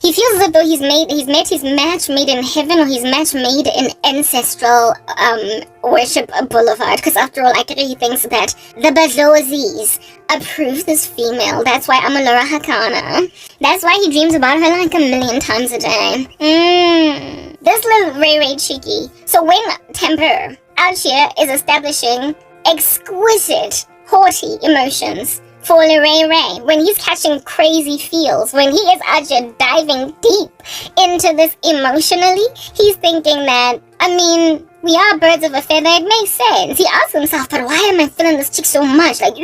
He feels as though he's met his match made in heaven, or his match made in ancestral worship boulevard. Because after all, he thinks that the Badlozis approve this female. That's why Amalura Hakana. That's why he dreams about her like a million times a day. This little Ray Ray cheeky. So when Temper out here is establishing exquisite, haughty emotions for Ray Ray, when he's catching crazy feels, when he is out here diving deep into this emotionally, he's thinking that, we are birds of a feather, it makes sense. He asks himself, but why am I feeling this chick so much? But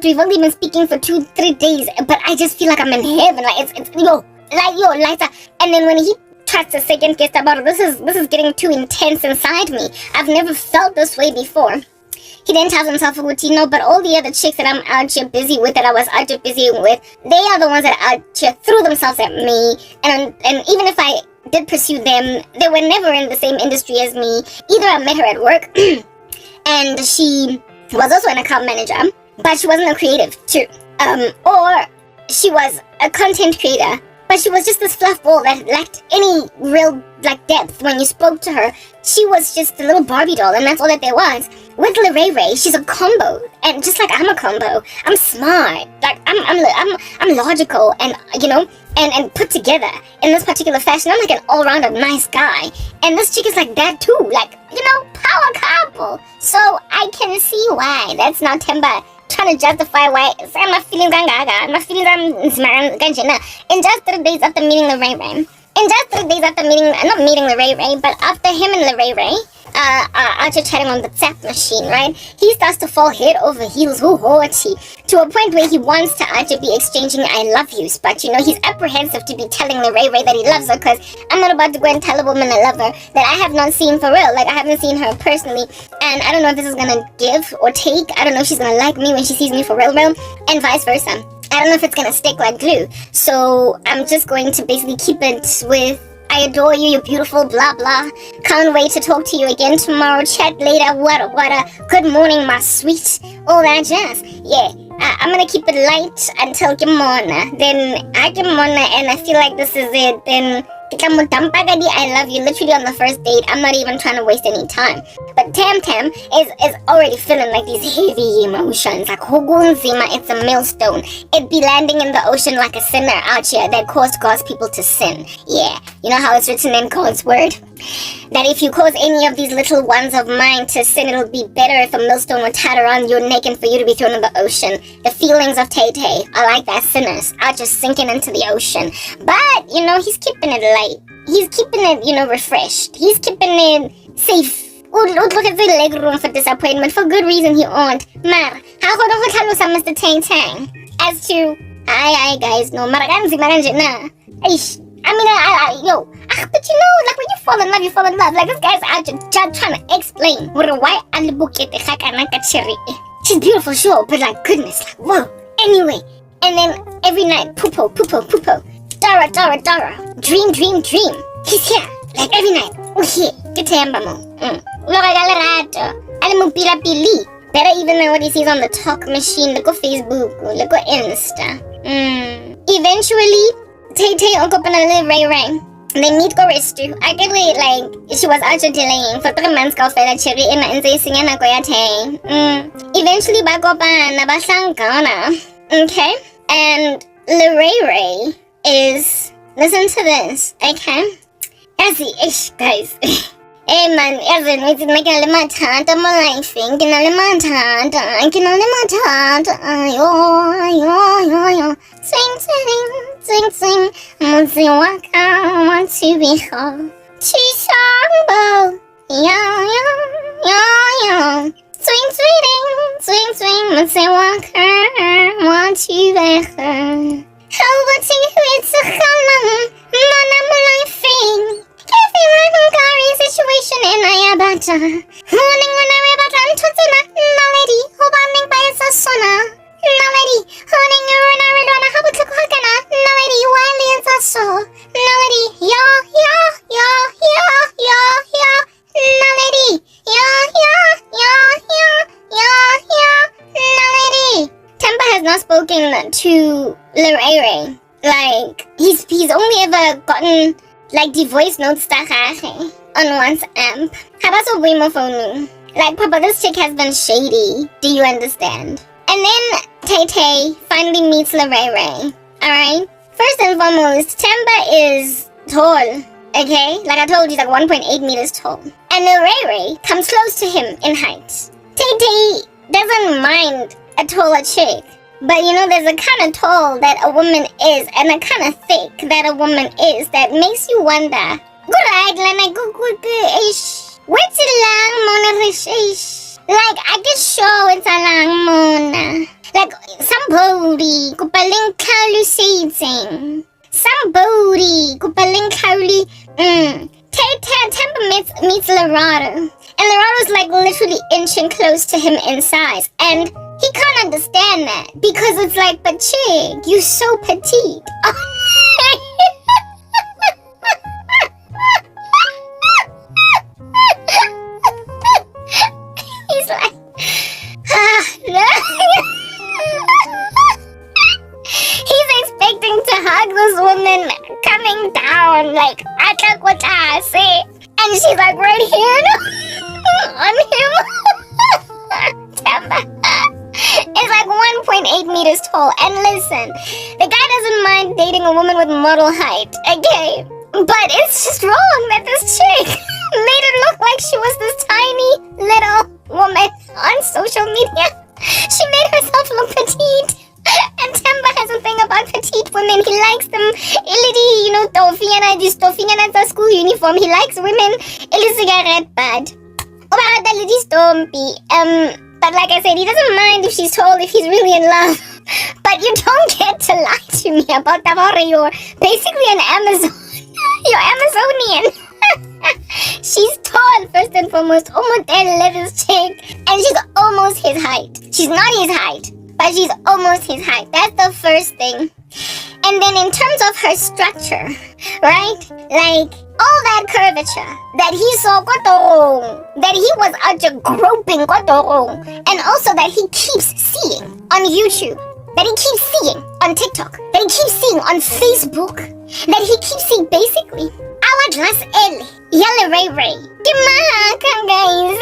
we've only been speaking for 2-3 days, but I just feel like I'm in heaven. Lights up. And then when he tries to second guess about it, this is getting too intense inside me. I've never felt this way before. He then tells himself, but all the other chicks that I'm out here busy with, they are the ones that out here threw themselves at me. And even if I did pursue them, they were never in the same industry as me. Either I met her at work, and she was also an account manager, but she wasn't a creative too. Or she was a content creator, but she was just this fluff ball that lacked any real depth. When you spoke to her, she was just a little Barbie doll, and that's all that there was. With Ray Ray, she's a combo, and just like I'm a combo, I'm smart, I'm logical, and and put together in this particular fashion. I'm like an all-rounder nice guy, and this chick is like that too, power couple. So I can see why that's not Temba trying to justify why my feelings are my feelings are in just 3 days after meeting the Ray Ray. In just 3 days after not meeting the Ray Ray, but after him and the Ray Ray after chatting on the WhatsApp machine, right? He starts to fall head over heels, to a point where he wants to actually be exchanging I love yous, but he's apprehensive to be telling the Ray Ray that he loves her, because I'm not about to go and tell a woman I love her that I have not seen for real. I haven't seen her personally, and I don't know if this is gonna give or take. I don't know if she's gonna like me when she sees me for real, and vice versa. I don't know if it's gonna stick like glue. So I'm just going to basically keep it with I adore you, you're beautiful, blah blah. Can't wait to talk to you again tomorrow. Chat later, what good morning, my sweet. All that jazz. Yeah, I'm gonna keep it light until Kimona. Then I Kimona, and I feel like this is it. Then I love you literally on the first date. I'm not even trying to waste any time. But Tam is already feeling like these heavy emotions. Like Hogunzima, it's a millstone. It be landing in the ocean like a sinner out here that caused God's people to sin. Yeah, you know how it's written in God's word? That if you cause any of these little ones of mine to sin, it'll be better if a millstone were tied around your neck and for you to be thrown in the ocean. The feelings of Tay Tay are like that sinners are just sinking into the ocean. But, he's keeping it light. He's keeping it, refreshed. He's keeping it safe. Look at the leg room for disappointment. For good reason he owned. Mar, how could I tell you Mr. Tang Tang? As to, aye guys, no, Maraganzi Maranjina. But when you fall in love. Like, this guy's out just trying to explain why she's beautiful, sure, but like, goodness, whoa. Anyway, and then every night, Pupo. Dara. Dream. He's here, like every night. Oh, here, get mo. Better even than what he sees on the talk machine. Look at Facebook, look at Insta. Eventually, Tay open a little Ray. They meet Goristu. I get it, she was actually delaying for 3 months. Cherry and eventually, okay? And Ray is, listen to this, okay? As guys. Hey man, it's making a little tata, my life, Sing, Monsiwaka, want to be home. Chishambo, yeah. Swing, Monsiwaka, want to be home. How about it's a color, my life. Situation in Ayabata. Morning when I read about Tutsina, Nalady, Hobaning by a sona. Nalady, honing around a redona, how to cookana. Nalady, wildly as a so. Nalady, yeah. Nalady, yeah. Nalady. Temba has not spoken to Lerere. Like, he's only ever gotten like the voice notes on WhatsApp. Habaso mo phone. Like, Papa, this chick has been shady. Do you understand? And then Tay finally meets Ray. Alright? First and foremost, Temba is tall. Okay? Like I told you, like 1.8 meters tall. And Ray comes close to him in height. Tay doesn't mind a taller chick. But you know, there's a kind of tall that a woman is and a kind of thick that a woman is that makes you wonder. Good, Lana, good. What's it lang, Mona Rish? Like, I get sure it's a lang, Mona. Like, somebody kupaling kaulu saying. Somebody kupaling kaulu. Temba meets Lorado. And Lorado's like literally inching close to him in size. And he can't understand that. Because it's like, but chick, you so petite. He's like, he's expecting to hug this woman coming down, like, I took what I say. And she's like, right here on him. Temba is like 1.8 meters tall. And listen, the guy doesn't mind dating a woman with model height, okay? But it's just wrong that this chick made it look like she was this tiny little woman on social media. She made herself look petite. And Temba has a thing about petite women. He likes them. Ilidi, you know, Tofiana at school uniform. He likes women. Ili cigarette bad. But like I said, he doesn't mind if she's tall, if he's really in love. But you don't get to lie to me about that. You're basically an Amazon. You're Amazonian. She's tall, first and foremost. Almost this chick. And she's almost his height. She's not his height, but she's almost his height. That's the first thing. And then in terms of her structure, right? Like, all that curvature that he saw, that he was out there groping, and also that he keeps seeing on YouTube, that he keeps seeing on TikTok, that he keeps seeing on Facebook, that he keeps seeing basically. Hourglass L, Yellow Ray. Guys.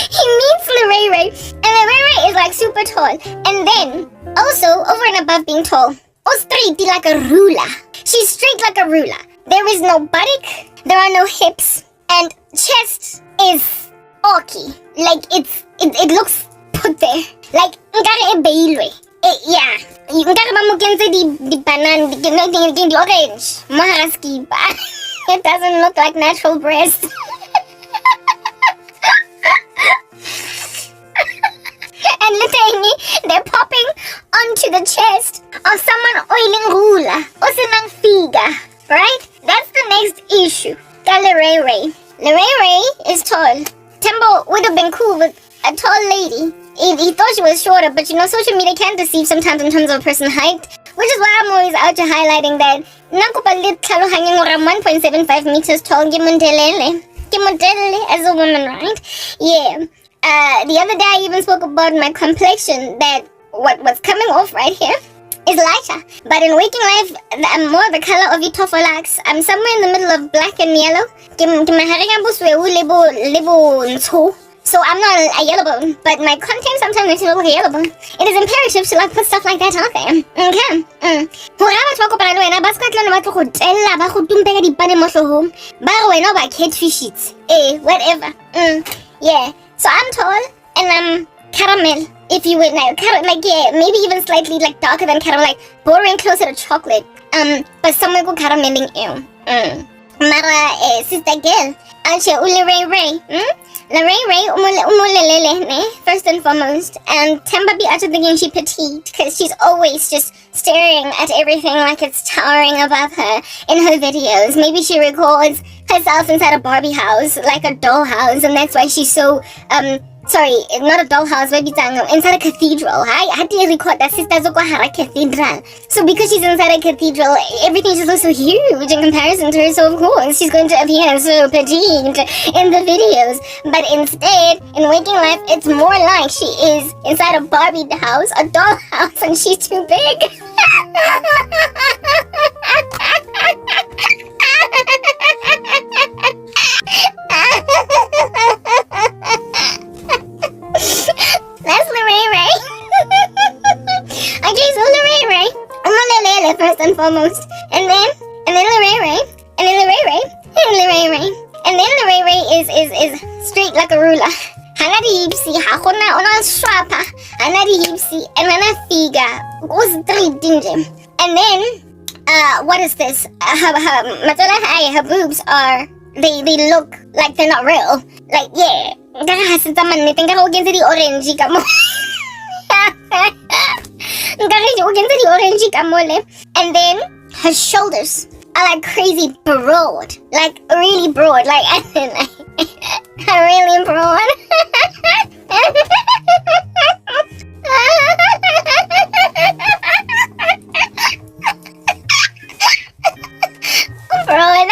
He meets Ray, and Ray is like super tall. And then, also, over and above being tall, straight like a ruler. She's straight like a ruler. There is no buttock, there are no hips, and chest is orky. Like, it looks put there. Like, ngare e beilwe. Yeah. Ngare ba mo kentse di banana, the orange. Maharaskipa. It doesn't look like natural breast. And literally, they're popping onto the chest of someone oiling ruler. O senang figa. Right? That's the next issue. Ray is tall. Tembo would have been cool with a tall lady. He thought she was shorter, but you know, social media can deceive sometimes in terms of a person's height. Which is why I'm always out to highlighting that nakupalit kalo hanging around 1.75 meters tall. Gimundelele as a woman, right? Yeah. The other day I even spoke about my complexion, that what's coming off right here is lighter. But in waking life, I'm more the color of Itofolax. I'm somewhere in the middle of black and yellow. So I'm not a yellow bone, but my content sometimes makes me look like a yellow bone. It is imperative to like put stuff like that out there. Okay. Whatever. Yeah. So I'm tall and I'm caramel, if you would know. Like, yeah, maybe even slightly like darker than caramel, like bordering closer to chocolate. But someone go carameling ew. Mara sister girl. Anche ule Ray. La Ray umulelele, ne? First and foremost. And Temba be out thinking she petite, because she's always just staring at everything like it's towering above her in her videos. Maybe she records herself inside a Barbie house, like a doll house, and that's why she's so sorry, not a dollhouse, maybe inside a cathedral. I did record that sister Zokwahara Cathedral. So because she's inside a cathedral, everything just looks so huge in comparison to her. So of course she's going to appear so petite in the videos. But instead, in waking life, it's more like she is inside a Barbie house, a dollhouse, and she's too big. That's Ray. Okay, so Ray. I'm on Lele first and foremost. And then Ray. And then Ray. And then Ray is straight like a ruler. Hanadi hipsi, hakuna ona swapa. Hanadi hipsi, and then a figa. Goes straight dingy. And then, what is this? Her boobs are, they look like they're not real. Like, yeah. Orange and then her shoulders are like crazy broad, like really broad, like really broad. Broad.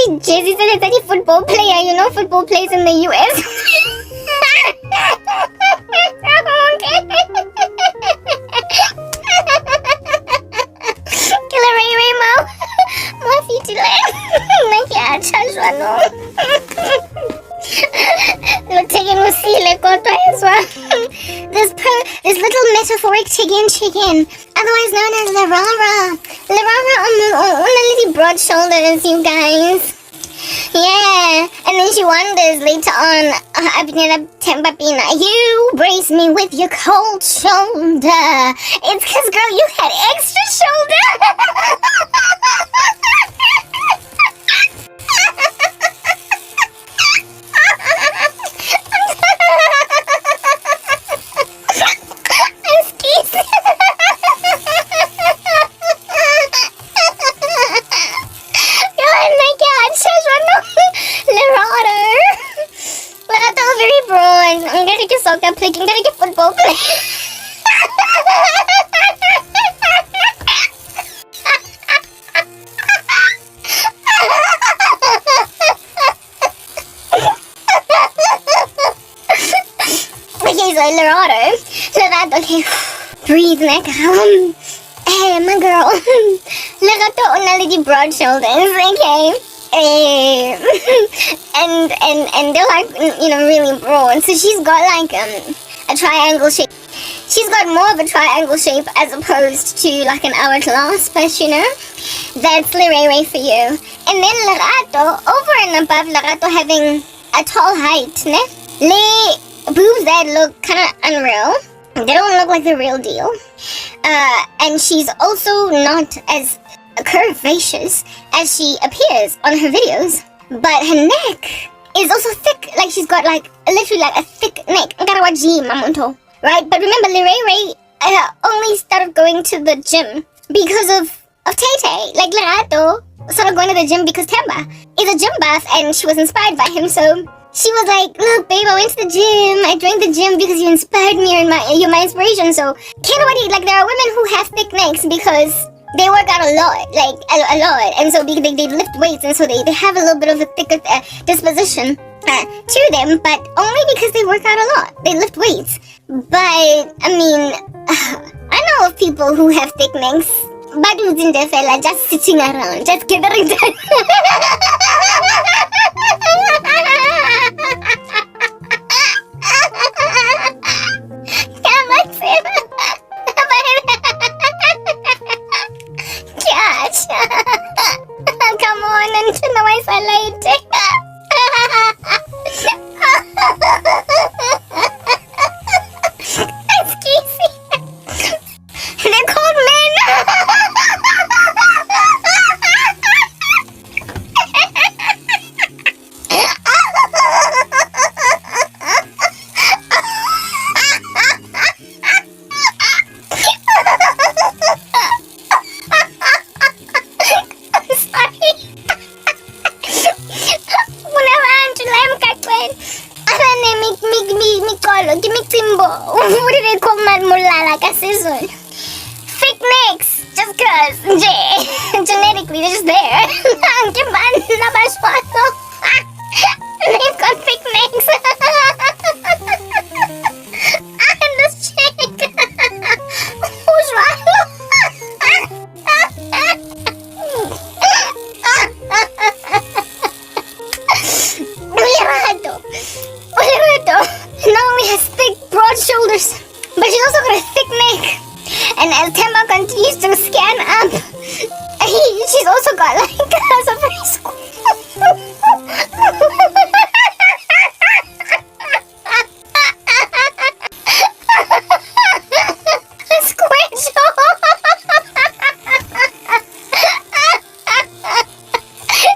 Jay-Z said it's a football player, you know, football plays in the US. Killer Ray Mo. More feet this little metaphoric chicken, otherwise known as Lerara. Lerara on the little broad shoulders, you guys. Yeah, and then she wonders later on, you brace me with your cold shoulder. It's 'cause, girl, you had extra shoulder. I'm gonna get football play. Okay, so Lerato, okay, breathe, neck. Hey, my girl. Lerato on a little broad shoulders, okay. And they're like, you know, really broad. So she's got like a triangle shape. She's got more of a triangle shape as opposed to like an hourglass, but you know, that's Ray for you. And then Lerato, over and above Lerato having a tall height, ne? Le boobs that look kind of unreal. They don't look like the real deal. And she's also not as curvaceous as she appears on her videos, but her neck is also thick. Like she's got like literally like a thick neck. Right? But remember, Ray only started going to the gym because of Tay. Like Lerato started going to the gym because Temba is a gym buff and she was inspired by him. So she was like, look, babe, I went to the gym. I joined the gym because you inspired me. You're my inspiration. So can't nobody, like, there are women who have thick necks because they work out a lot, like a lot, and so they lift weights, and so they have a little bit of a thicker disposition to them, but only because they work out a lot. They lift weights. But I mean, I know of people who have thick necks, but who's in the fella just sitting around, just gathering time. Come on, and to know I salite. Excuse me. They're called men. scissors. Fake necks. Just cause. Genetically, they're just there. They've got fake necks. And this chick. Who's wrong? Lerato not only has thick, broad shoulders, but she's also got a thick neck. And as Temba continues to scan up, she's also got like a very square jaw.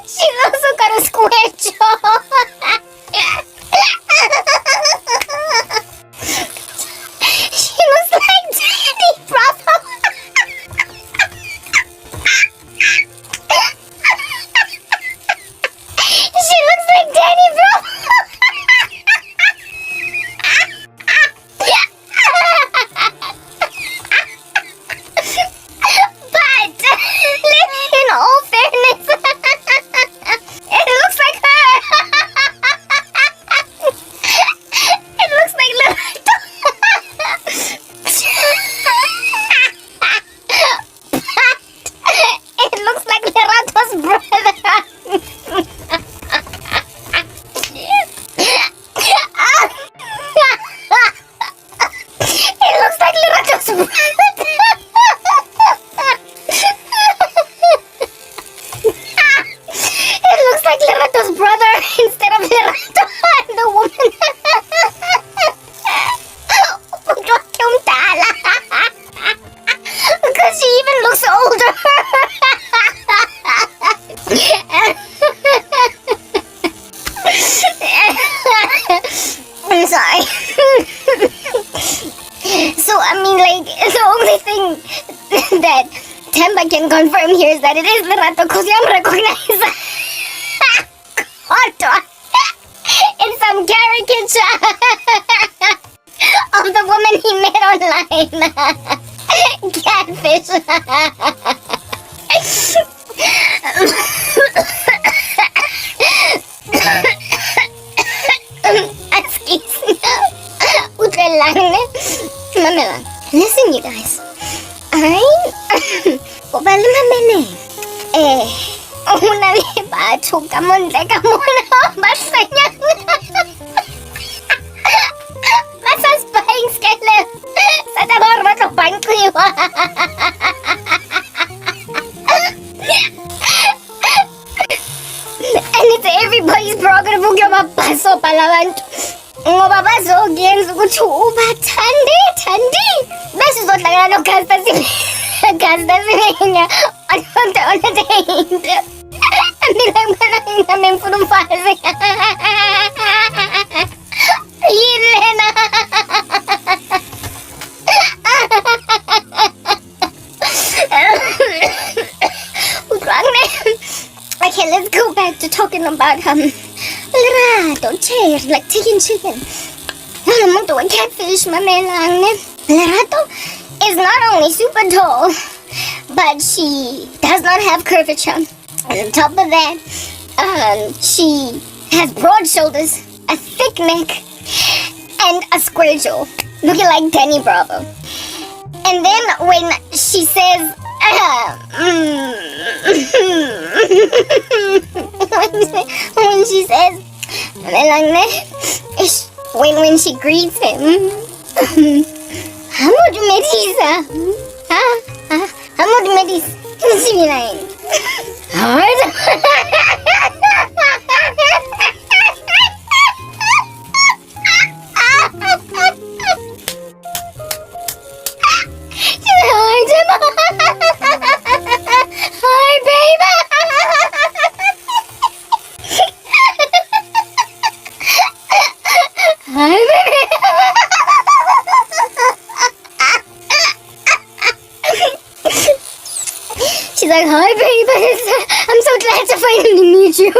She's also got a square jaw. She looks like Danny Bravo. She looks like Danny Bravo. But in all fairness, it looks like her. It looks like Lerato. It looks like Lerato's brother. It looks like Lerato's brother. It looks like Lerato's brother instead of Lerato and the woman. Because she even looks older. I'm sorry. So, I mean, like, the only thing that Temba can confirm here is that it is Lerato because you recognize Otto in some caricature of the woman he met online. Catfish. Excuse me. Utre lang, Mami lang. Listen, you guys. Alright? Bale, mami una ba, chuka munde ka muna. Basta niya. Basta spying skeleton. Sa tabor mo sa bangko. And it's everybody's prerogative kung mapaso palawan. Mapapaso, again, so chuba, tandi. Beses doon lang ano, kasta si niya. Ano taon na dahil. Bilang ba namin punong fase. Yun na. Okay, let's go back to talking about Lerato, chair, like taking chicken. Alam mo to, a catfish, mamelang. Lerato is not only super tall, but she does not have curvature. And on top of that, she has broad shoulders, a thick neck, and a square jaw, looking like Danny Bravo. And then when she says, when she says, when she greets him, Hamud Medisa, Hamud Medis, Similine. Hi, baby. Hi, baby. She's like, hi, baby. I'm so glad to finally meet you.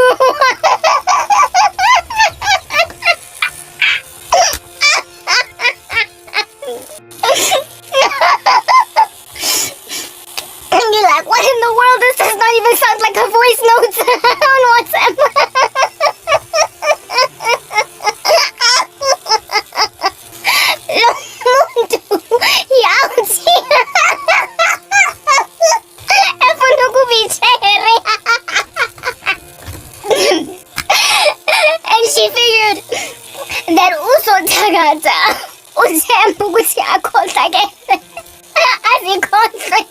Konflikt.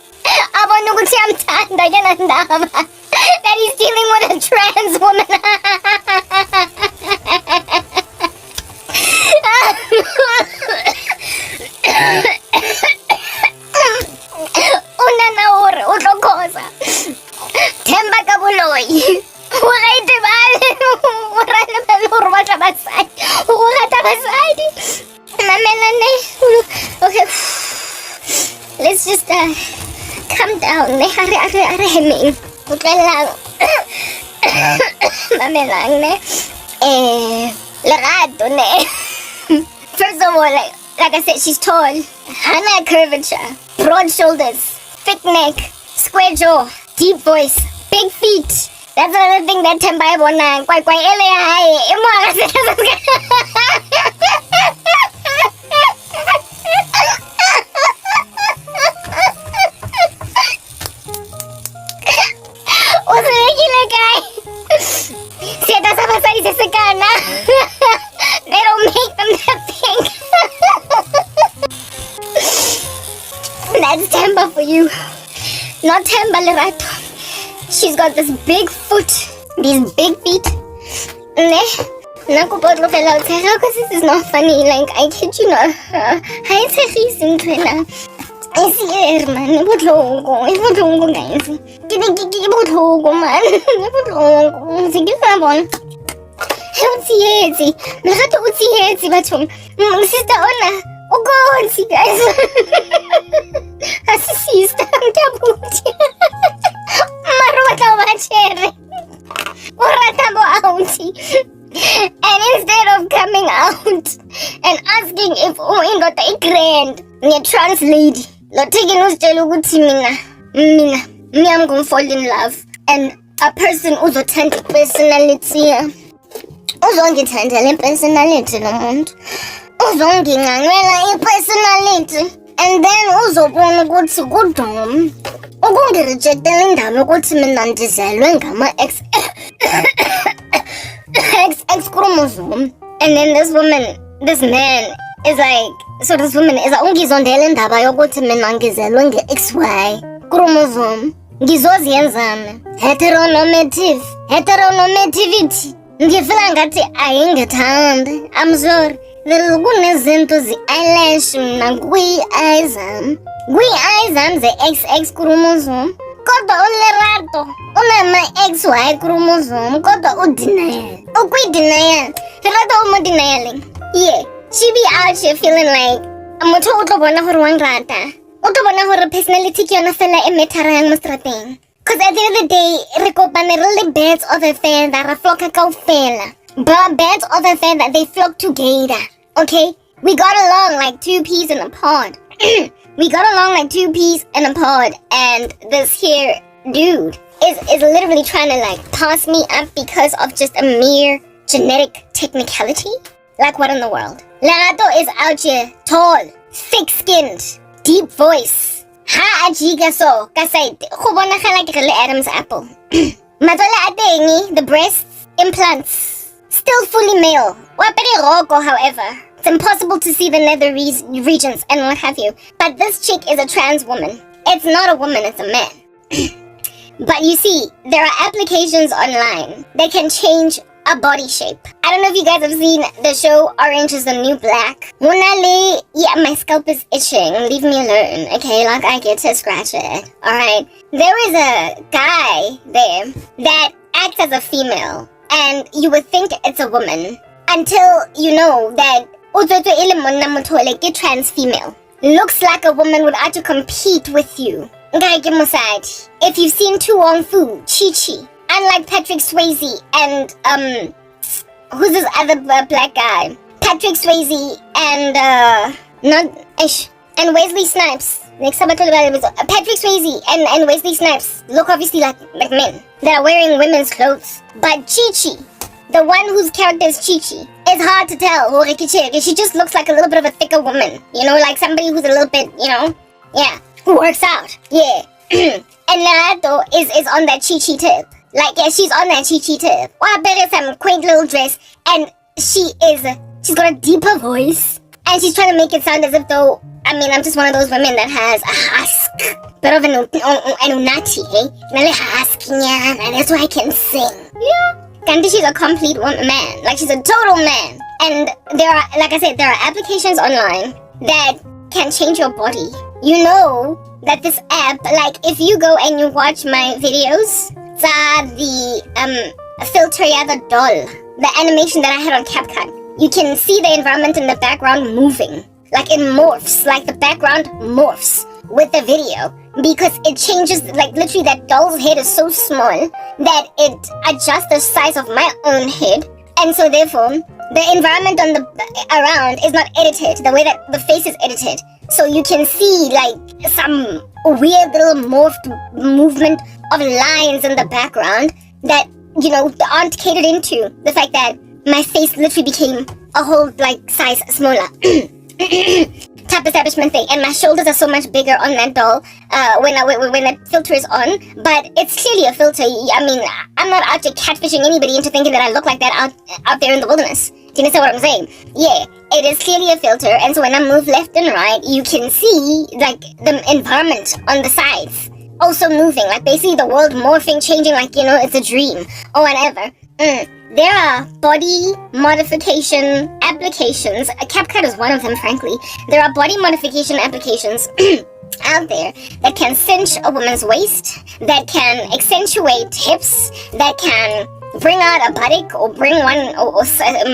Abona ukuthi uyamthanda yena ndaba. That he's dealing with a trans woman. Unanaore utlokoza. Themba ka boloi. O rete bale. O rata bale o batla basadi. O rata basadi. Mamelane. Okay. Let's just calm down. Are hemeng. Utlelang. Mamelang ne. Lerato ne. First of all, like I said, she's tall. Hana curvature. Broad shoulders. Thick neck. Square jaw. Deep voice. Big feet. That's another thing that Themba bona. Kwai ele hai. What's the regular guy? Si atas apa sa isasakana. They don't make them that big. That's Themba for you. Not Themba Lerato. She's got this big foot, these big feet. Ne? Nakupotlo fela utshega because this is not funny. Like, I kid you not. Ha itshegise ntwena. Isier man, e botlhoko guys. Ke botlhoko man. E botlhoko. Se ke sa bona. He o tsietse. Lerato o tsietse bathong. Sister ona. O kotsi guys. As a sister, ntabuti. Maro batla ba chere. O rata bo auti. And instead of coming out and asking if indoda i-grand, nge-trans lady, lotheke nozitshela ukuthi mina I'm gonna fall in love. And a person uzothanda i-personality. Uzongithanda le personality lo muntu. Uzonginqanqela i-personality. And then uzobona ukuthi kudom. Ukungi-rejectela indaba yokuthi mina ndizelwe ngama-X chromosome. And then this man is like, so this woman is like, ungizondela indaba yokuthi mina ngizelwe nge-XY chromosome. Ngizoziyenzana. Heteronormativity. Ngifila ngathi ayingithandi. I'm sorry. Kunezinto zi-eyelash mina kwi-eye zami. Kwi-eye zami ze-XX chromosome. Kodwa uLerato unama-XY chromosome. Kodwa udenial. Ukwi-denial. Lerato umo-denialing. Yeah. She be out here feeling like motho o tlo bona gore wa ngrata. O tlo bona gore personality ke yona fela e matter yang mo strateng. Because at the end of the day, re kopane re le birds of a feather, ra flocka kaofela. But birds of a feather, they flock together. Okay? We got along like two peas in a pod. We got along like two peas in a pod. And this here dude is literally trying to like pass me up because of just a mere genetic technicality. Like what in the world? Lerato is out here, tall, thick-skinned, deep voice. Ha ajiga so, kasi go bonagala ke le Adam's apple. Matswele a teng, the breasts, implants, still fully male. Wapere roko, however. It's impossible to see the nether regions and what have you. But this chick is a trans woman. It's not a woman, it's a man. But you see, there are applications online that can change a body shape. I don't know if you guys have seen the show Orange is the New Black. Munale, yeah, my scalp is itching. Leave me alone, okay? Like I get to scratch it. Alright. There is a guy there that acts as a female. And you would think it's a woman. Until you know that like trans female. Looks like a woman would have to compete with you. If you've seen Tu Wong Fu, Chi-Chi, unlike Patrick Swayze and who's this other black guy? Patrick Swayze and and Wesley Snipes. Patrick Swayze and Wesley Snipes look obviously like men that are wearing women's clothes. But Chi-Chi, the one whose character is Chi-Chi, it's hard to tell. She just looks like a little bit of a thicker woman. You know, like somebody who's a little bit, you know, yeah, who works out. Yeah. And Lerato is on that Chi-Chi tip. Like, yeah, she's on that Chi-Chi tip. Well, I bet it's some quaint little dress. And she's got a deeper voice. And she's trying to make it sound as if though I mean, I'm just one of those women that has a husk. Bit of an unati, eh? Husk, yeah, and that's why I can sing. Yeah. And she's a complete man. Like, she's a total man. And there are, like I said, there are applications online that can change your body. You know that this app, like, if you go and you watch my videos, the filter, yeah, the doll, the animation that I had on CapCut, you can see the environment in the background moving. Like, it morphs, like the background morphs with the video, because it changes, like, literally that doll's head is so small that it adjusts the size of my own head, and so therefore the environment on the around is not edited the way that the face is edited. So you can see like some weird little morphed movement of lines in the background that, you know, aren't catered into the fact that my face literally became a whole like size smaller. Type establishment thing, and my shoulders are so much bigger on that doll when that filter is on, but it's clearly a filter. I mean, I'm not out to catfishing anybody into thinking that I look like that out there in the wilderness. Do you understand what I'm saying? Yeah, it is clearly a filter, and so when I move left and right, you can see like the environment on the sides also moving, like basically the world morphing, changing, like, you know, it's a dream or whatever. There are body modification applications. CapCut is one of them, frankly. There are body modification applications out there that can cinch a woman's waist, that can accentuate hips, that can bring out a buttock or bring one or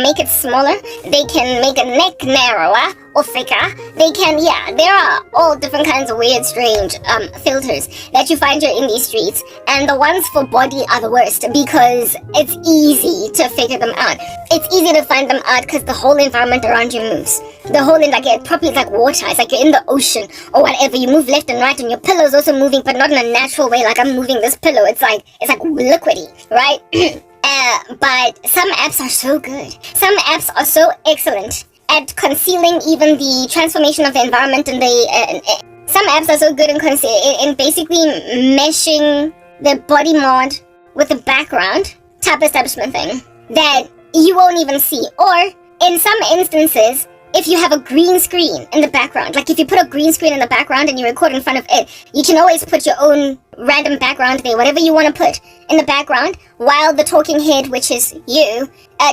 make it smaller. They can make a neck narrower or thicker. They can, yeah, there are all different kinds of weird, strange filters that you find here in these streets, and the ones for body are the worst because it's easy to figure them out. It's easy to find them out because the whole environment around you moves. The whole, like, it probably is like water. It's like you're in the ocean or whatever. You move left and right, and your pillow's also moving, but not in a natural way. Like I'm moving this pillow. It's like liquidy, right? But some apps are so good. Some apps are so excellent at concealing even the transformation of the environment, and some apps are so good in basically meshing the body mod with the background type establishment thing that you won't even see. Or in some instances, if you have a green screen in the background, like if you put a green screen in the background and you record in front of it, you can always put your own random background there, whatever you want to put in the background, while the talking head, which is you,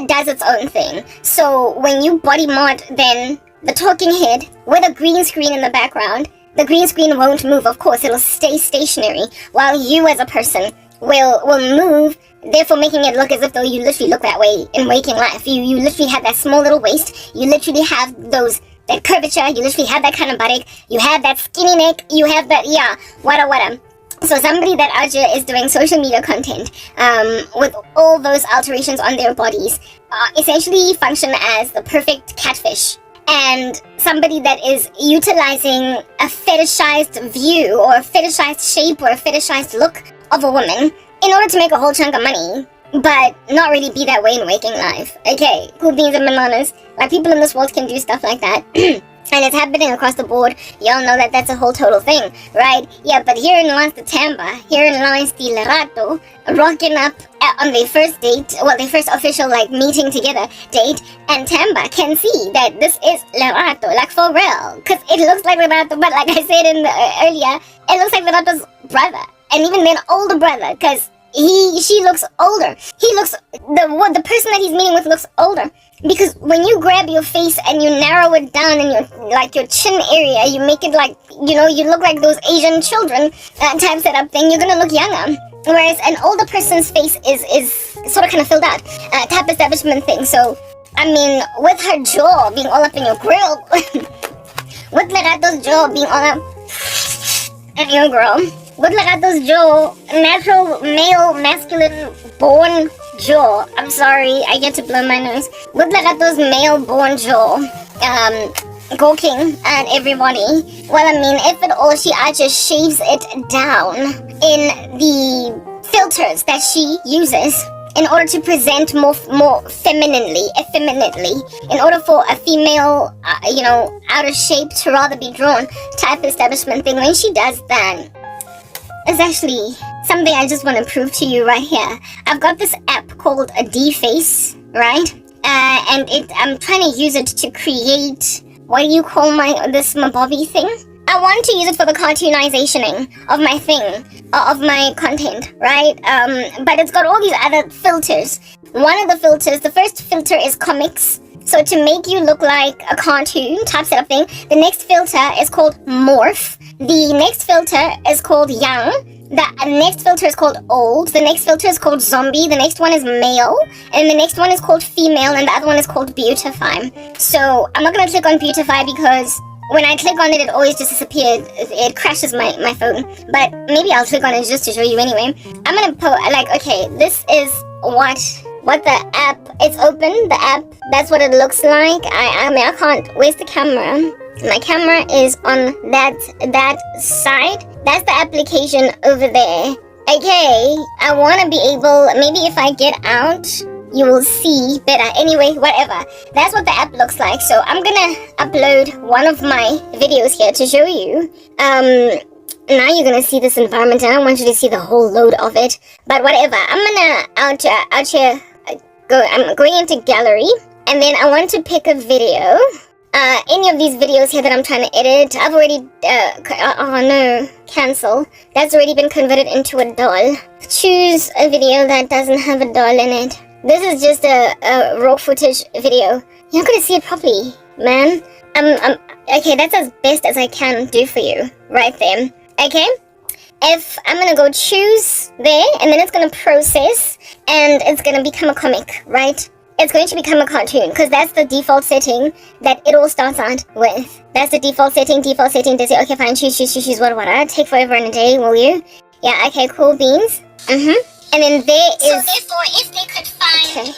does its own thing. So when you body mod then the talking head with a green screen in the background, the green screen won't move, of course, it'll stay stationary, while you as a person will move, therefore making it look as if though you literally look that way in waking life. You literally have that small little waist, you literally have that curvature, you literally have that kind of buttock, you have that skinny neck, you have that, yeah, wada. So somebody that out here is doing social media content with all those alterations on their bodies essentially function as the perfect catfish. And somebody that is utilizing a fetishized view or a fetishized shape or a fetishized look of a woman in order to make a whole chunk of money, but not really be that way in waking life. Okay, cool beans and bananas. Like, people in this world can do stuff like that. And it's happening across the board. Y'all know that that's a whole total thing, right? Yeah, but herein lies the Tamba, herein lies the Lerato, rocking up on their first date, well, their first official, like, meeting together date, and Tamba can see that this is Lerato, like, for real. Because it looks like Lerato, but like I said earlier, it looks like Lerato's brother. And even then, older brother, because she looks older. The person that he's meeting with looks older. Because when you grab your face and you narrow it down in your chin area, you make it like, you know, you look like those Asian children type setup thing, you're gonna look younger. Whereas an older person's face is sort of kind of filled out type establishment thing. So, I mean, with her jaw being all up in your grill, with Lerato's jaw being all up in your grill, with Lerato's jaw, natural male masculine born jaw. I'm sorry, I get to blow my nose. With Lerato's male born jaw, gawking at everybody. Well, I mean, if at all, she just shaves it down in the filters that she uses in order to present more femininely, effeminately, in order for a female, out of shape to rather be drawn type establishment thing. When she does that, it's actually something I just want to prove to you right here. I've got this app called a D-Face, right? And I'm trying to use it to create what do you call my Bobby thing? I want to use it for the cartoonizationing of my thing, of my content, right? But it's got all these other filters. One of the filters, the first filter is comics. So to make you look like a cartoon type setup thing, the next filter is called morph. The next filter is called young. The next filter is called old. The next filter is called zombie. The next one is male. And the next one is called female. And the other one is called beautify. So I'm not going to click on beautify because when I click on it, it always just disappears. It crashes my phone. But maybe I'll click on it just to show you anyway. I'm going to put, like, okay, this is what the app, it's open, the app, that's what it looks like. I mean, I can't, where's the camera? My camera is on that side. That's the application over there. Okay, I want to be able, maybe if I get out, you will see better. Anyway, whatever. That's what the app looks like. So I'm gonna upload one of my videos here to show you. Now you're gonna see this environment, and I don't want you to see the whole load of it. But whatever. I'm gonna out here. I'm going into gallery, and then I want to pick a video. Any of these videos here that I'm trying to edit, I've already, oh no, cancel. That's already been converted into a doll. Choose a video that doesn't have a doll in it. This is just a raw footage video. You're not gonna see it properly, man. Okay, that's as best as I can do for you, right there. Okay? If I'm gonna go choose there, and then it's gonna process, and it's gonna become a comic, right? It's going to become a cartoon, because that's the default setting that it all starts out with. That's the default setting to say, okay, fine, choose, what, take forever and a day, will you? Yeah, okay, cool beans. And then there is... So therefore, if they could find... Okay.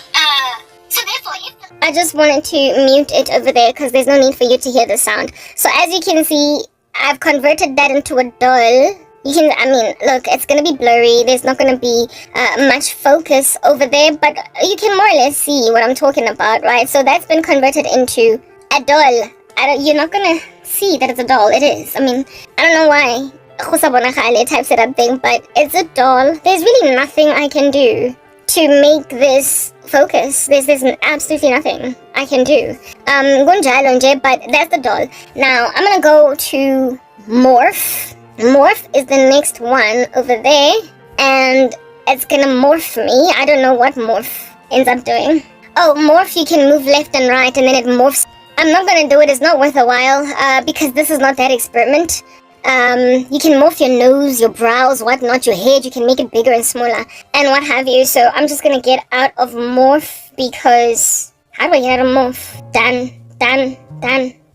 I just wanted to mute it over there, because there's no need for you to hear the sound. So as you can see, I've converted that into a doll. You can, I mean, look, it's going to be blurry. There's not going to be much focus over there, but you can more or less see what I'm talking about, right? So that's been converted into a doll. You're not going to see that it's a doll. It is. I mean, I don't know why type setup thing, but it's a doll. There's really nothing I can do to make this focus. There's absolutely nothing I can do. But that's the doll. Now, I'm going to go to morph. Morph is the next one over there, and it's gonna morph me. I don't know what morph ends up doing. Oh, morph, you can move left and right, and then it morphs. I'm not gonna do it. It's not worth a while, because this is not that experiment. You can morph your nose, your brows, whatnot, your head. You can make it bigger and smaller, and what have you. So I'm just gonna get out of morph, because how do I get out of morph? Done.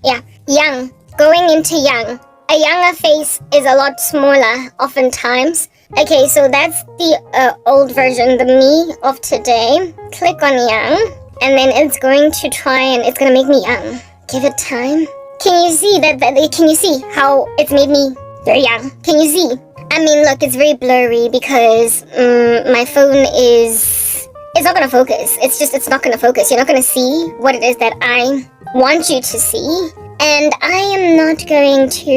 Yeah, young. Going into young. A younger face is a lot smaller, oftentimes. Okay, so that's the old version, the me of today. Click on young, and then it's going to try and it's going to make me young. Give it time. Can you see that? Can you see how it's made me very young? Can you see? I mean, look, it's very blurry because my phone is... It's not going to focus. It's not going to focus. You're not going to see what it is that I want you to see. And I am not going to...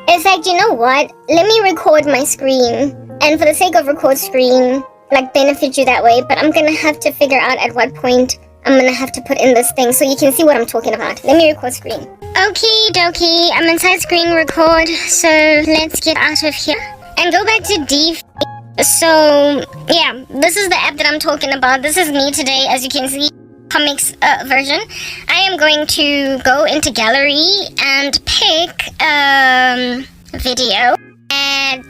In fact, you know what? Let me record my screen. And for the sake of record screen, like, benefit you that way. But I'm going to have to figure out at what point I'm going to have to put in this thing so you can see what I'm talking about. Let me record screen. Okie dokie. I'm inside screen record. So let's get out of here. And go back to D. So, yeah. This is the app that I'm talking about. This is me today, as you can see. Comics version. I am going to go into gallery and pick video that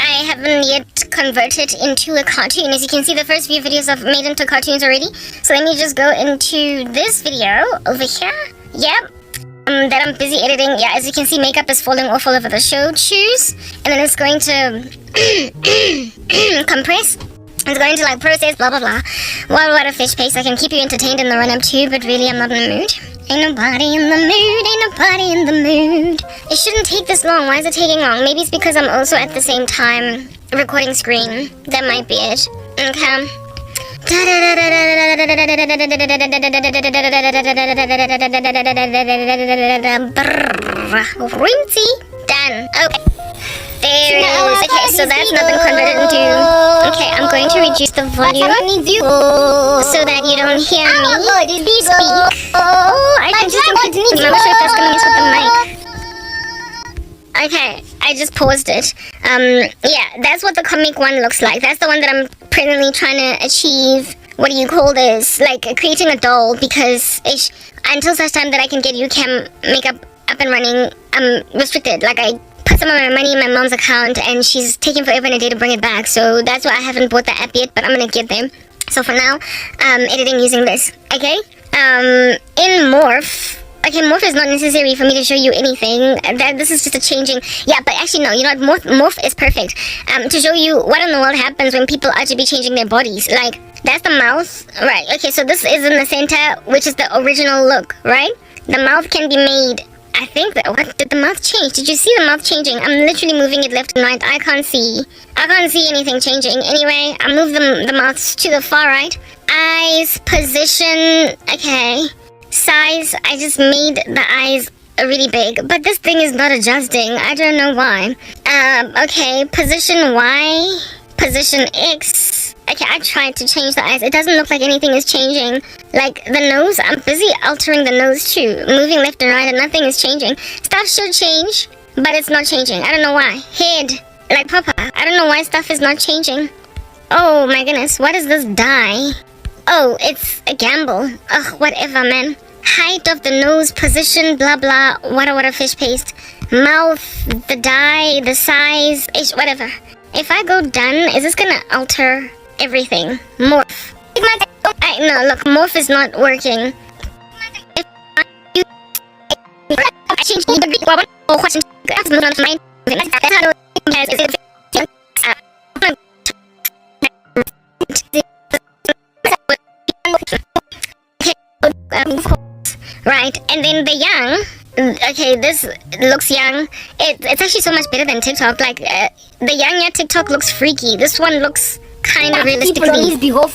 I haven't yet converted into a cartoon. As you can see, the first few videos I've made into cartoons already. So let me just go into this video over here. Yep. That I'm busy editing. Yeah, as you can see, makeup is falling off all over the show. Choose. And then it's going to compress. It's going to like process, blah blah blah. What a fish pace. I can keep you entertained in the run up too, but really I'm not in the mood. Ain't nobody in the mood, ain't nobody in the mood. It shouldn't take this long. Why is it taking long? Maybe it's because I'm also at the same time recording screen. That might be it. Okay. Rincy. Done. Okay. There it is. Okay, so that's not been converted into... Okay, I'm going to reduce the volume so that you don't hear me speak. Oh, I can just increase... I'm not sure if that's gonna mess with the mic. Okay, I just paused it. Yeah, that's what the comic one looks like. That's the one that I'm presently trying to achieve. What do you call this? Like creating a doll, because until such time that I can get UCam makeup up and running, I'm restricted. Like I put some of my money in my mom's account and she's taking forever and a day to bring it back. So that's why I haven't bought the app yet, but I'm gonna get there. So for now, editing using this. Okay? In Morph. Okay, Morph is not necessary for me to show you anything. This is just a changing... Yeah, but actually no, you know what? Morph is perfect. To show you what in the world happens when people actually be changing their bodies. Like, that's the mouth. Right, okay, so this is in the center, which is the original look, right? The mouth can be made... I think that... What? Did the mouth change? Did you see the mouth changing? I'm literally moving it left and right. I can't see anything changing. Anyway, I moved the mouth to the far right. Eyes, position... Okay... Size, I just made the eyes really big, but this thing is not adjusting. I don't know why. Okay, position Y, position X. Okay, I tried to change the eyes. It doesn't look like anything is changing. Like the nose, I'm busy altering the nose too, moving left and right, and nothing is changing. Stuff should change, but it's not changing. I don't know why. Head, like Papa. I don't know why stuff is not changing. Oh my goodness, what is this dye? Oh, it's a gamble. Ugh, whatever, man. Height of the nose, position, blah, blah. What fish paste. Mouth, the dye, the size, whatever. If I go done, is this gonna alter everything? Morph. No, look, morph is not working. I changed the question. Right, and then the young, okay, this looks young. It's actually so much better than TikTok. Like, the young TikTok looks freaky. This one looks kind of realistically what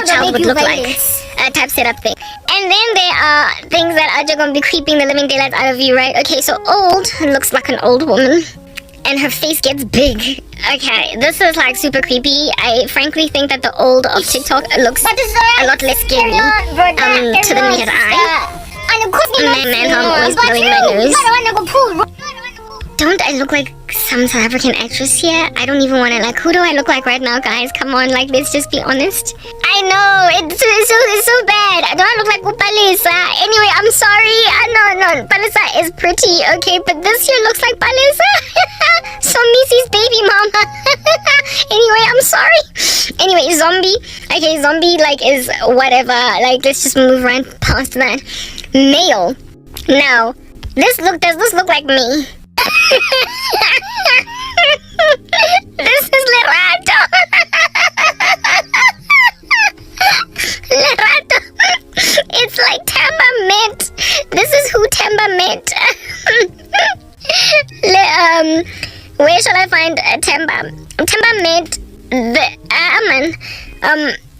a child would look like. A type setup thing. And then there are things that are just gonna be creeping the living daylights out of you, right? Okay, so old looks like an old woman. And her face gets big. Okay, this is like super creepy. I frankly think that the old of TikTok looks a lot less scary to the naked eye. Man, I'm always blowing my nose. Don't I look like some South African actress here? I don't even want to, like, who do I look like right now, guys? Come on, like, let's just be honest. I know, it's so bad. Do I look like Palisa? Anyway, I'm sorry. No, Palisa is pretty, okay, but this here looks like Palisa. So Missy's baby mama. Anyway, I'm sorry. Anyway, zombie. Okay, zombie, like, is whatever. Like, let's just move right past that. Male. Now, does this look like me? This is Lerato. Lerato. It's like Tamba met. This is who Tamba met. Where shall I find Tamba? Tamba met the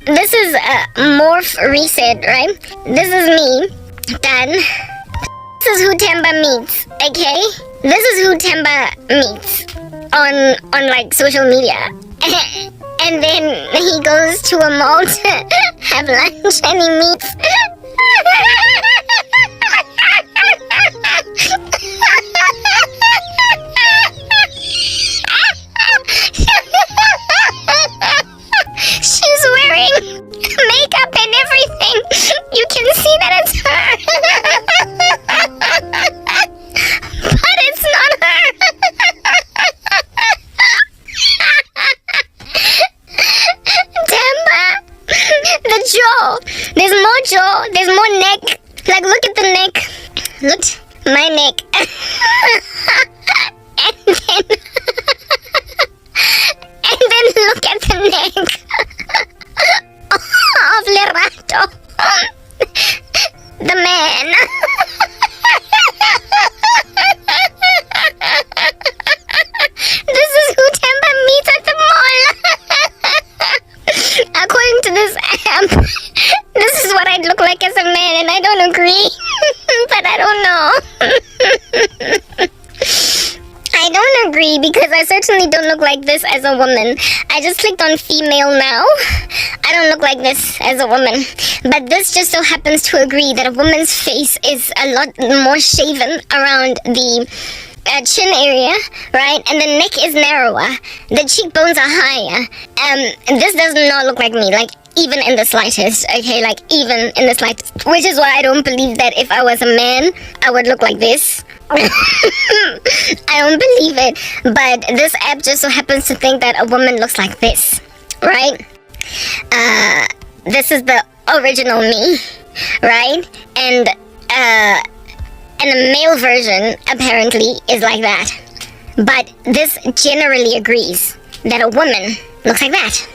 this is Morph Reset, right? This is me. Done. This is who Tamba meets, okay? This is who Tamba meets on like social media. And then he goes to a mall to have lunch and he meets she's wearing makeup and everything. You can see that it's her. But it's not her. Tamba. The jaw. There's more jaw. There's more neck. Like, look at the neck. Look, my neck. agree because I certainly don't look like this as a woman. I just clicked on female now. I don't look like this as a woman. But this just so happens to agree that a woman's face is a lot more shaven around the chin area, right? And the neck is narrower. The cheekbones are higher. This does not look like me, like even in the slightest, okay? Like even in the slightest. Which is why I don't believe that if I was a man, I would look like this. I don't believe it. But this app just so happens to think that a woman looks like this, right? This is the original me, right? And a male version apparently is like that. But this generally agrees that a woman looks like that.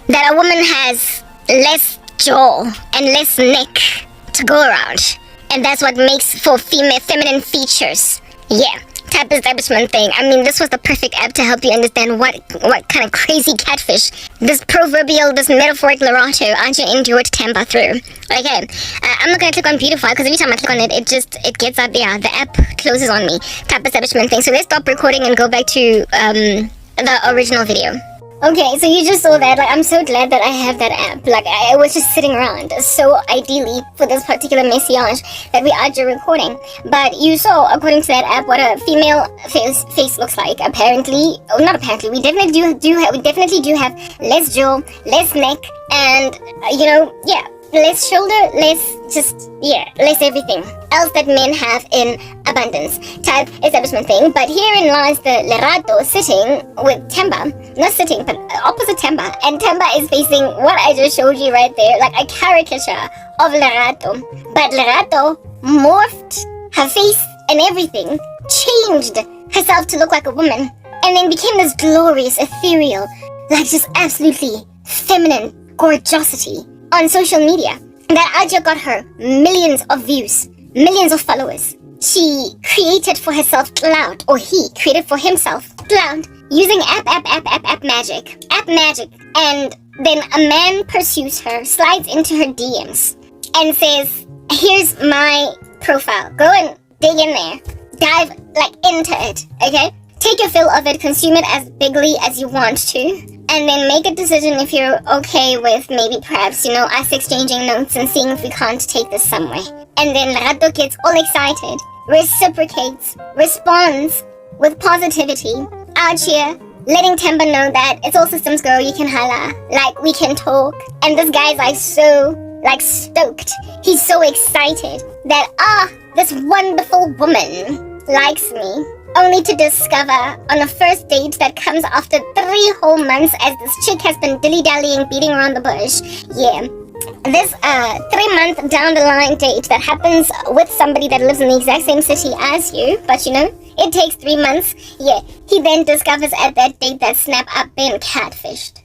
That a woman has less jaw and less neck to go around. And that's what makes for feminine features. Yeah, type establishment thing. I mean, this was the perfect app to help you understand what kind of crazy catfish, this proverbial, this metaphoric Lerato Aja endured Tampa through. Okay, I'm not gonna click on beautify because every time I click on it, it gets out there. The app closes on me. Type establishment thing. So let's stop recording and go back to the original video. Okay, so you just saw that. Like, I'm so glad that I have that app. Like, I was just sitting around so ideally for this particular message that we are just recording. But you saw, according to that app, what a female face looks like. Apparently, not apparently, we definitely do have less jaw, less neck, and less shoulder, less everything else that men have in abundance type establishment thing. But herein lies the Lerato sitting with Temba, not sitting, but opposite Temba, and Temba is facing what I just showed you right there, like a caricature of Lerato. But Lerato morphed her face and everything, changed herself to look like a woman, and then became this glorious, ethereal, like just absolutely feminine gorgeosity on social media. That Aja got her millions of views, millions of followers. She created for herself clout, or he created for himself clout, using app magic. App magic. And then a man pursues her, slides into her DMs, and says, here's my profile. Go and dig in there. Dive, into it, okay? Take your fill of it, consume it as bigly as you want to, and then make a decision if you're okay with maybe perhaps, us exchanging notes and seeing if we can't take this somewhere. And then Lerato gets all excited, reciprocates, responds with positivity, out here, letting Temba know that it's all systems go, you can holla, we can talk. And this guy's so, stoked. He's so excited that, this wonderful woman likes me. Only to discover on a first date that comes after 3 whole months as this chick has been dilly-dallying, beating around the bush. Yeah. This 3-month down the line date that happens with somebody that lives in the exact same city as you, but it takes 3 months. Yeah. He then discovers at that date that snap, I've been catfished.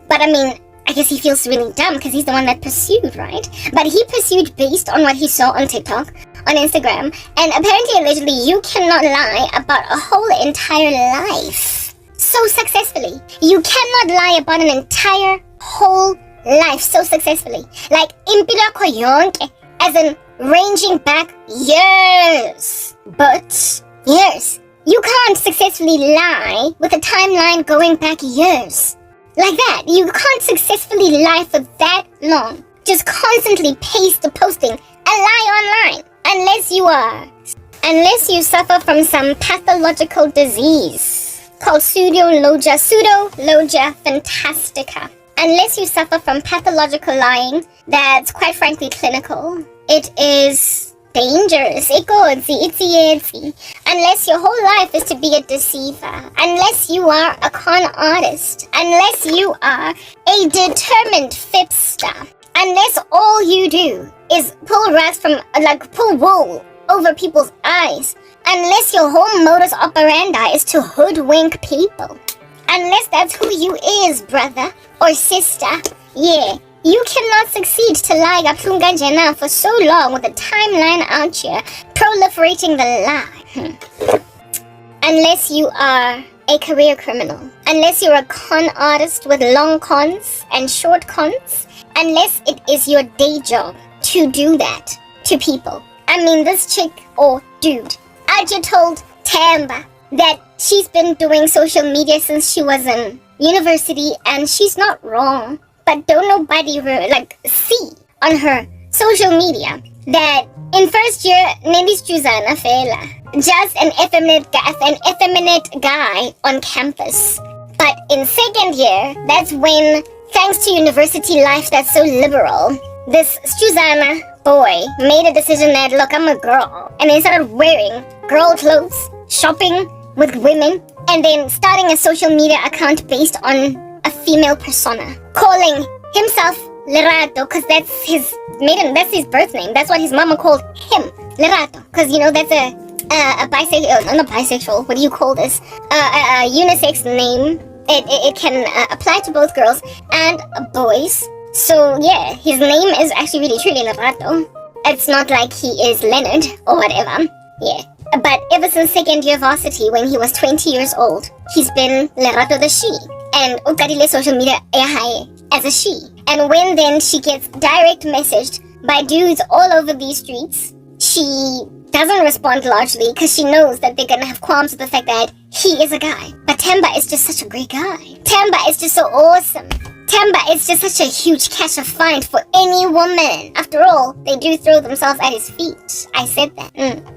But I mean, I guess he feels really dumb because he's the one that pursued, right? But he pursued based on what he saw on TikTok, on Instagram, and apparently, allegedly, you cannot lie about a whole entire life so successfully. You cannot lie about an entire whole life so successfully. Like, impila ko yonke, as in ranging back years. But years. You can't successfully lie with a timeline going back years. Like that. You can't successfully lie for that long. Just constantly posting a lie online. Unless you suffer from some pathological disease called pseudo-logia fantastica. Unless you suffer from pathological lying that's quite frankly clinical, it is dangerous. Unless your whole life is to be a deceiver, unless you are a con artist, unless you are a determined fipster, unless all you do is pull rags from, pull wool over people's eyes, unless your whole modus operandi is to hoodwink people, unless that's who you is, brother or sister, yeah, you cannot succeed to lie kaplunga njena for so long with a timeline out here, proliferating the lie. Unless you are a career criminal, unless you're a con artist with long cons and short cons, unless it is your day job to do that to people. I mean, this chick or dude, I just told Tamba that she's been doing social media since she was in university, and she's not wrong. But don't nobody see on her social media that in first year, Nelly's Juzana Fela, just an effeminate guy on campus. But in second year, that's when, thanks to university life that's so liberal, this Juzana boy made a decision that, look, I'm a girl. And then started wearing girl clothes, shopping with women, and then starting a social media account based on a female persona, calling himself Lerato, because that's his birth name. That's what his mama called him, Lerato, because that's a bisexual, not bisexual. What do you call this? A unisex name. It can apply to both girls and boys. So yeah, his name is actually really truly Lerato. It's not like he is Leonard or whatever. Yeah. But ever since second year varsity, when he was 20 years old, he's been Lerato the she. And ukadile social media as a she. And when then she gets direct messaged by dudes all over these streets, she doesn't respond largely because she knows that they're gonna have qualms with the fact that he is a guy. But Temba is just such a great guy. Temba is just so awesome. Temba is just such a huge catch of find for any woman. After all, they do throw themselves at his feet. I said that.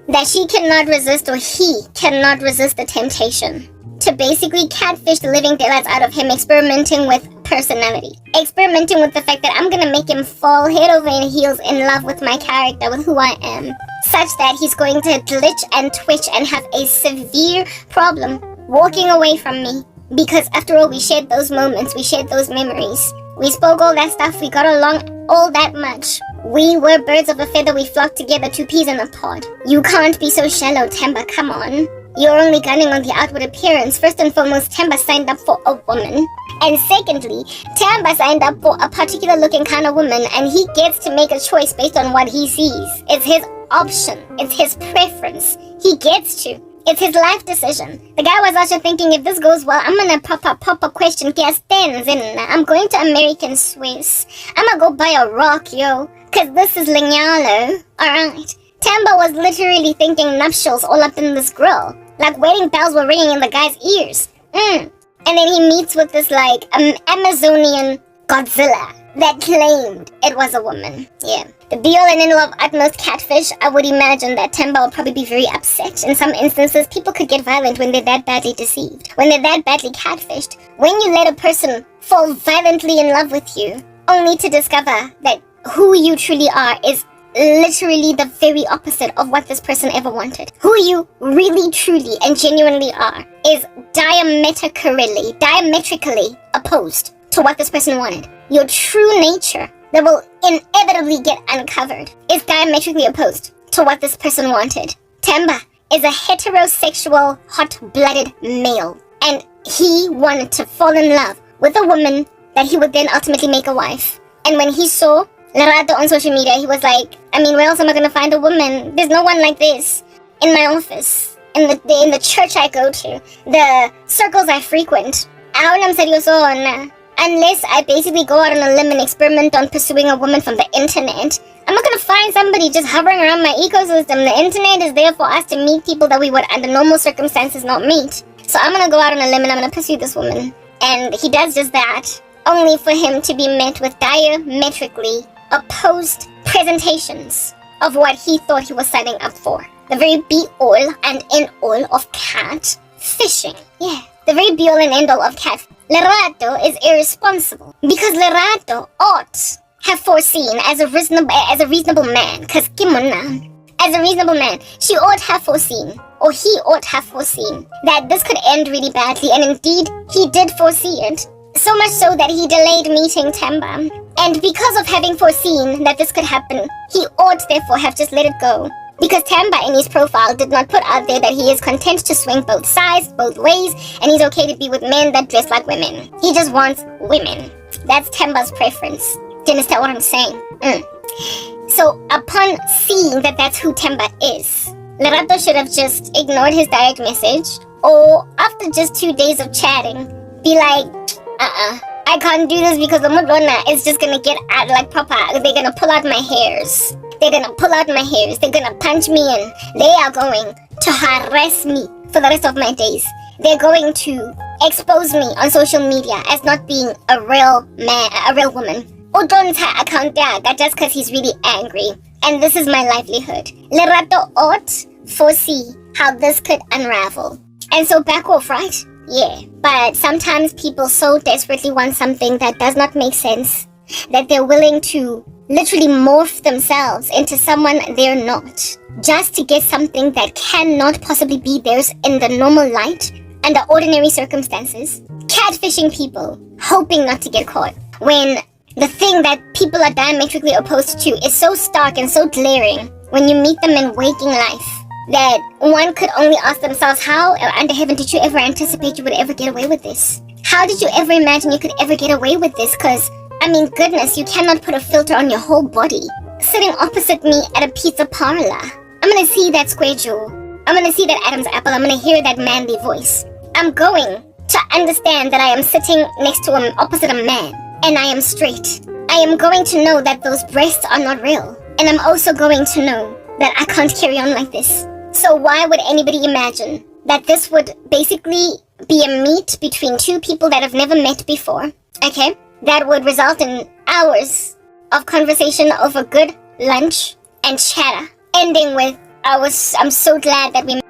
That she cannot resist, or he cannot resist the temptation to basically catfish the living daylights out of him, experimenting with personality. Experimenting with the fact that I'm gonna make him fall head over heels in love with my character, with who I am, such that he's going to glitch and twitch and have a severe problem walking away from me. Because after all, we shared those moments, we shared those memories. We spoke all that stuff, we got along all that much. We were birds of a feather, we flocked together, two peas in a pod. You can't be so shallow, Temba, come on. You're only gunning on the outward appearance. First and foremost, Temba signed up for a woman. And secondly, Temba signed up for a particular looking kind of woman, and he gets to make a choice based on what he sees. It's his option. It's his preference. He gets to. It's his life decision. The guy was also thinking, if this goes well, I'm gonna pop a question gas stands and I'm going to American Swiss. I'm gonna go buy a rock, yo. Cause this is Lignalo. Alright. Temba was literally thinking nuptials all up in this grill. Like wedding bells were ringing in the guy's ears. And then he meets with this Amazonian Godzilla that claimed it was a woman. Yeah. The be-all and end-all of utmost catfish, I would imagine that Temba would probably be very upset. In some instances, people could get violent when they're that badly deceived. When they're that badly catfished. When you let a person fall violently in love with you, only to discover that who you truly are is literally the very opposite of what this person ever wanted. Who you really, truly, and genuinely are is diametrically opposed to what this person wanted. Your true nature that will inevitably get uncovered is diametrically opposed to what this person wanted. Temba is a heterosexual, hot-blooded male, and he wanted to fall in love with a woman that he would then ultimately make a wife. And when he saw Lerato on social media, he was like, where else am I gonna find a woman? There's no one like this in my office, in the church I go to, the circles I frequent. Aulam seryoso, unless I basically go out on a limb and experiment on pursuing a woman from the internet, I'm not gonna find somebody just hovering around my ecosystem. The internet is there for us to meet people that we would under normal circumstances not meet. So I'm gonna go out on a limb and I'm gonna pursue this woman. And he does just that, only for him to be met with diametrically opposed presentations of what he thought he was signing up for. The very be-all and end-all of cat fishing. Yeah, the very be-all and end-all of cat. Lerato is irresponsible because Lerato ought have foreseen as a reasonable man, because Kimona, as a reasonable man, she ought have foreseen, or he ought have foreseen, that this could end really badly, and indeed, he did foresee it. So much so that he delayed meeting Temba. And because of having foreseen that this could happen, he ought therefore have just let it go. Because Temba in his profile did not put out there that he is content to swing both sides, both ways, and he's okay to be with men that dress like women. He just wants women. That's Temba's preference. Do you understand what I'm saying? So upon seeing that that's who Temba is, Lerato should have just ignored his direct message, or after just 2 days of chatting, be like, I can't do this because the Madonna is just gonna get out like Papa. They're gonna pull out my hairs. They're gonna punch me in. They are going to harass me for the rest of my days. They're going to expose me on social media as not being a real man, a real woman. Udonta account yaga just because he's really angry. And this is my livelihood. Lerato ought foresee how this could unravel. And so back off, right? Yeah. But sometimes people so desperately want something that does not make sense that they're willing to literally morph themselves into someone they're not, just to get something that cannot possibly be theirs in the normal light under ordinary circumstances. Catfishing people, hoping not to get caught, when the thing that people are diametrically opposed to is so stark and so glaring when you meet them in waking life, that one could only ask themselves, how under heaven did you ever anticipate you would ever get away with this? How did you ever imagine you could ever get away with this? Because, I mean, goodness, you cannot put a filter on your whole body. Sitting opposite me at a pizza parlor, I'm gonna see that square jaw. I'm gonna see that Adam's apple. I'm gonna hear that manly voice. I'm going to understand that I am sitting next to him opposite a man, and I am straight. I am going to know that those breasts are not real. And I'm also going to know that I can't carry on like this. So why would anybody imagine that this would basically be a meet between two people that have never met before, okay? That would result in hours of conversation over good lunch and chatter, ending with, I'm so glad that we